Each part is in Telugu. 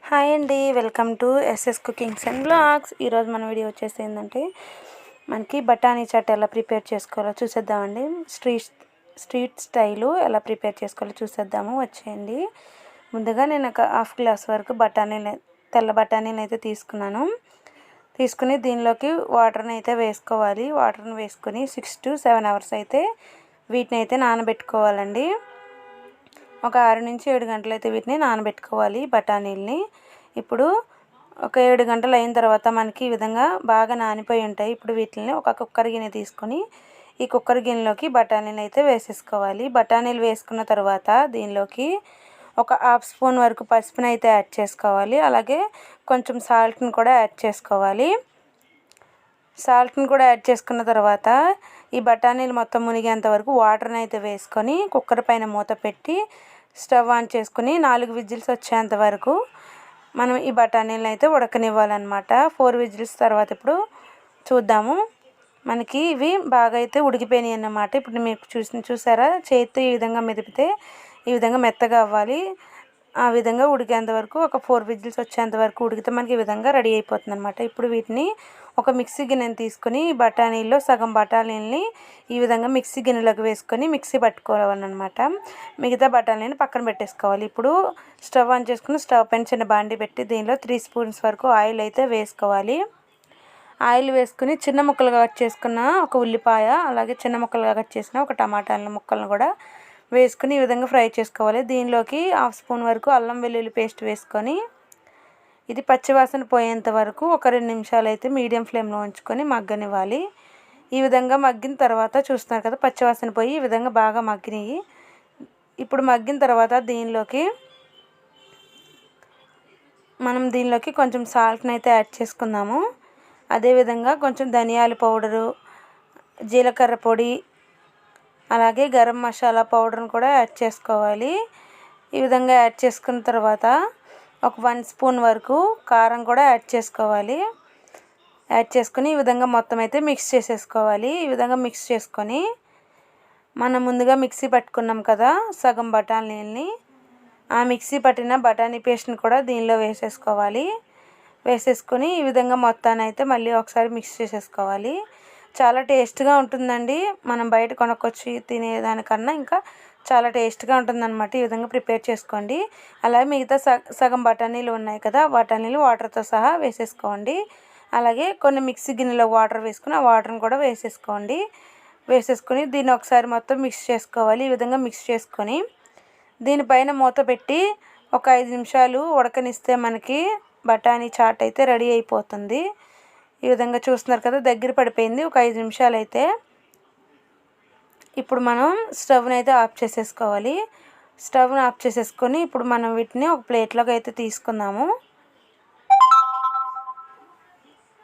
హాయ్ అండి, welcome to SS cookings and blogs. ఈరోజు మన వీడియో వచ్చేసి ఏంటంటే మనకి బఠానీ చాట్ ఎలా ప్రిపేర్ చేసుకోవాలో చూసేద్దామండి. స్ట్రీట్ స్టైలు ఎలా ప్రిపేర్ చేసుకోవాలో చూసేద్దాము, వచ్చేయండి. ముందుగా నేను ఒక హాఫ్ గ్లాస్ వరకు తెల్ల బఠానీలు అయితే తీసుకుని దీనిలోకి వాటర్ని అయితే వేసుకోవాలి. వాటర్ని వేసుకొని 6 to 7 hours అయితే వీటిని అయితే నానబెట్టుకోవాలండి. ఒక 6 నుంచి 7 గంటలు అయితే వీటిని నానబెట్టుకోవాలి బఠానీలని. ఇప్పుడు ఒక 7 గంటలు అయిన తర్వాత మనకి ఈ విధంగా బాగా నానిపోయి ఉంటాయి. ఇప్పుడు వీటిని ఒక కుక్కర్ గిన్నె తీసుకొని ఈ కుక్కర్ గిన్నెలోకి బఠానీలు అయితే వేసేసుకోవాలి. బఠానీలు వేసుకున్న తర్వాత దీనిలోకి ఒక హాఫ్ స్పూన్ వరకు పసుపుని అయితే యాడ్ చేసుకోవాలి. అలాగే కొంచెం సాల్ట్ని కూడా యాడ్ చేసుకోవాలి. సాల్ట్ని కూడా యాడ్ చేసుకున్న తర్వాత ఈ బఠానీలు మొత్తం మునిగేంత వరకు వాటర్ని అయితే వేసుకొని కుక్కర్ పైన మూత పెట్టి స్టవ్ ఆన్ చేసుకుని 4 విజిల్స్ వచ్చేంత వరకు మనం ఈ బఠానీలను అయితే ఉడకనివ్వాలన్నమాట. 4 విజిల్స్ తర్వాత ఇప్పుడు చూద్దాము. మనకి ఇవి బాగా అయితే ఉడికిపోయినాయి అన్నమాట. ఇప్పుడు మీకు చూసారా, చేతితో ఈ విధంగా మెదిపితే ఈ విధంగా మెత్తగా అవ్వాలి. ఆ విధంగా ఉడికేంత వరకు ఒక 4 విజిల్స్ వచ్చేంత వరకు ఉడికితే మనకి ఈ విధంగా రెడీ అయిపోతుంది అనమాట. ఇప్పుడు వీటిని ఒక మిక్సీ గిన్నెని తీసుకొని బఠానీల్లో సగం బఠానీలని ఈ విధంగా మిక్సీ గిన్నెలోకి వేసుకొని మిక్సీ పట్టుకోవాలన్నమాట. మిగతా బఠానీని పక్కన పెట్టేసుకోవాలి. ఇప్పుడు స్టవ్ ఆన్ చేసుకుని స్టవ్ పైన చిన్న బాండి పెట్టి దీనిలో 3 స్పూన్స్ వరకు ఆయిల్ అయితే వేసుకోవాలి. ఆయిల్ వేసుకుని చిన్న ముక్కలుగా కట్ చేసుకున్న ఒక ఉల్లిపాయ, అలాగే చిన్న ముక్కలుగా కట్ చేసిన ఒక టమాటాల ముక్కలను కూడా వేసుకుని ఈ విధంగా ఫ్రై చేసుకోవాలి. దీనిలోకి హాఫ్ స్పూన్ వరకు అల్లం వెల్లుల్లి పేస్ట్ వేసుకొని ఇది పచ్చివాసన పోయేంత వరకు ఒక 2 నిమిషాలు అయితే మీడియం ఫ్లేమ్లో ఉంచుకొని మగ్గనివ్వాలి. ఈ విధంగా మగ్గిన తర్వాత చూస్తున్నారు కదా, పచ్చివాసన పోయి ఈ విధంగా బాగా మగ్గినాయి. ఇప్పుడు మగ్గిన తర్వాత దీనిలోకి కొంచెం సాల్ట్ని అయితే యాడ్ చేసుకుందాము. అదేవిధంగా కొంచెం ధనియాల పౌడరు, జీలకర్ర పొడి, అలాగే గరం మసాలా పౌడర్ని కూడా యాడ్ చేసుకోవాలి. ఈ విధంగా యాడ్ చేసుకున్న తర్వాత ఒక 1 స్పూన్ వరకు కారం కూడా యాడ్ చేసుకోవాలి. యాడ్ చేసుకుని ఈ విధంగా మొత్తం అయితే మిక్స్ చేసేసుకోవాలి. ఈ విధంగా మిక్స్ చేసుకొని మనం ముందుగా మిక్సీ పట్టుకున్నాం కదా సగం బఠానీలని, ఆ మిక్సీ పట్టిన బఠానీ పేస్ట్ని కూడా దీనిలో వేసేసుకొని ఈ విధంగా మొత్తాన్ని అయితే మళ్ళీ ఒకసారి మిక్స్ చేసేసుకోవాలి. చాలా టేస్ట్గా ఉంటుందండి. మనం బయట కొనుక్కొచ్చి తినేదానికన్నా ఇంకా చాలా టేస్ట్గా ఉంటుందన్నమాట. ఈ విధంగా ప్రిపేర్ చేసుకోండి. అలాగే మిగతా సగం బఠానీలు ఉన్నాయి కదా, బఠానీలు వాటర్తో సహా వేసేసుకోండి. అలాగే కొన్ని మిక్సీ గిన్నెలో వాటర్ వేసుకుని ఆ వాటర్ని కూడా వేసేసుకొని దీన్ని ఒకసారి మొత్తం మిక్స్ చేసుకోవాలి. ఈ విధంగా మిక్స్ చేసుకొని దీనిపైన మూత పెట్టి ఒక 5 నిమిషాలు ఉడకనిస్తే మనకి బఠానీ చాట్ అయితే రెడీ అయిపోతుంది. ఈ విధంగా చూస్తున్నారు కదా, దగ్గర పడిపోయింది. ఒక 5 నిమిషాలు అయితే ఇప్పుడు మనం స్టవ్ని అయితే ఆఫ్ చేసేసుకోవాలి. స్టవ్ని ఆఫ్ చేసేసుకొని ఇప్పుడు మనం వీటిని ఒక ప్లేట్లోకి అయితే తీసుకుందాము.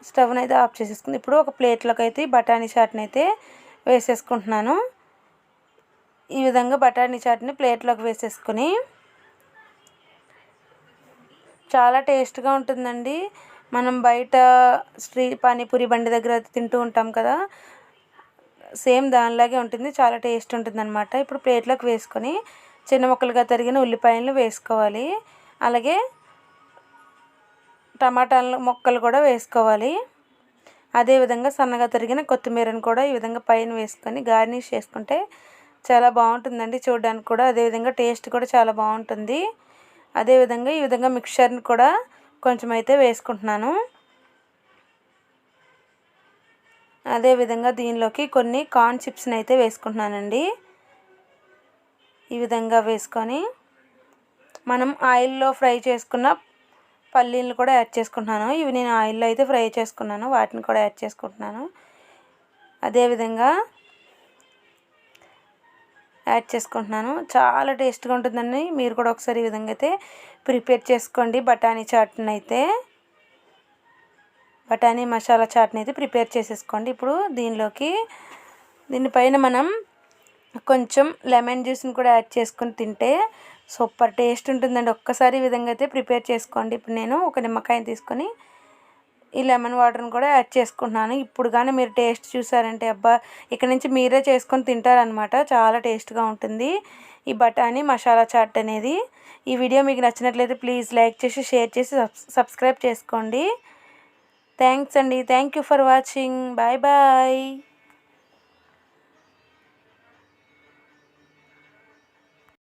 స్టవ్ని అయితే ఆఫ్ చేసేసుకుని ఇప్పుడు ఒక ప్లేట్లోకి అయితే బఠానీ చాట్ని అయితే వేసేసుకుంటున్నాను. ఈ విధంగా బఠానీ చాట్ని ప్లేట్లోకి వేసేసుకొని చాలా టేస్ట్గా ఉంటుందండి. మనం బయట పానీపూరి బండి దగ్గర తింటూ ఉంటాం కదా, సేమ్ దానిలాగే ఉంటుంది. చాలా టేస్ట్ ఉంటుంది అనమాట. ఇప్పుడు ప్లేట్లోకి వేసుకొని చిన్న ముక్కలుగా తరిగిన ఉల్లిపాయలను వేసుకోవాలి. అలాగే టమాటాల ముక్కలు కూడా వేసుకోవాలి. అదేవిధంగా సన్నగా తరిగిన కొత్తిమీరను కూడా ఈ విధంగా పైన వేసుకొని గార్నిష్ చేసుకుంటే చాలా బాగుంటుందండి చూడడానికి కూడా. అదేవిధంగా టేస్ట్ కూడా చాలా బాగుంటుంది. అదేవిధంగా ఈ విధంగా మిక్చర్ని కూడా కొంచెం అయితే వేసుకుంటున్నాను. అదేవిధంగా దీనిలోకి కొన్ని కార్న్ చిప్స్ని అయితే వేసుకుంటున్నానండి. ఈ విధంగా వేసుకొని మనం ఆయిల్లో ఫ్రై చేసుకున్న పల్లీలను కూడా యాడ్ చేసుకుంటున్నాను. ఇవి నేను ఆయిల్లో అయితే ఫ్రై చేసుకున్నాను, వాటిని కూడా యాడ్ చేసుకుంటున్నాను. అదేవిధంగా యాడ్ చేసుకుంటున్నాను. చాలా టేస్ట్గా ఉంటుందండి. మీరు కూడా ఒకసారి ఈ విధంగా అయితే ప్రిపేర్ చేసుకోండి. బఠానీ మసాలా చాట్ని అయితే ప్రిపేర్ చేసేసుకోండి. ఇప్పుడు దీనిపైన మనం కొంచెం లెమన్ జ్యూస్ని కూడా యాడ్ చేసుకొని తింటే సూపర్ టేస్ట్ ఉంటుందండి. ఒక్కసారి ఈ విధంగా అయితే ప్రిపేర్ చేసుకోండి. ఇప్పుడు నేను ఒక నిమ్మకాయని తీసుకొని ఈ లెమన్ వాటర్ని కూడా యాడ్ చేసుకుంటున్నాను. ఇప్పుడు కానీ మీరు టేస్ట్ చూసారంటే అబ్బా, ఇక్కడ నుంచి మీరే చేసుకొని తింటారనమాట. చాలా టేస్ట్గా ఉంటుంది ఈ బఠానీ మసాలా చాట్ అనేది. ఈ వీడియో మీకు నచ్చినట్లయితే ప్లీజ్ లైక్ చేసి షేర్ చేసి సబ్స్క్రైబ్ చేసుకోండి. థ్యాంక్స్ అండి. Thank you for watching. Bye bye.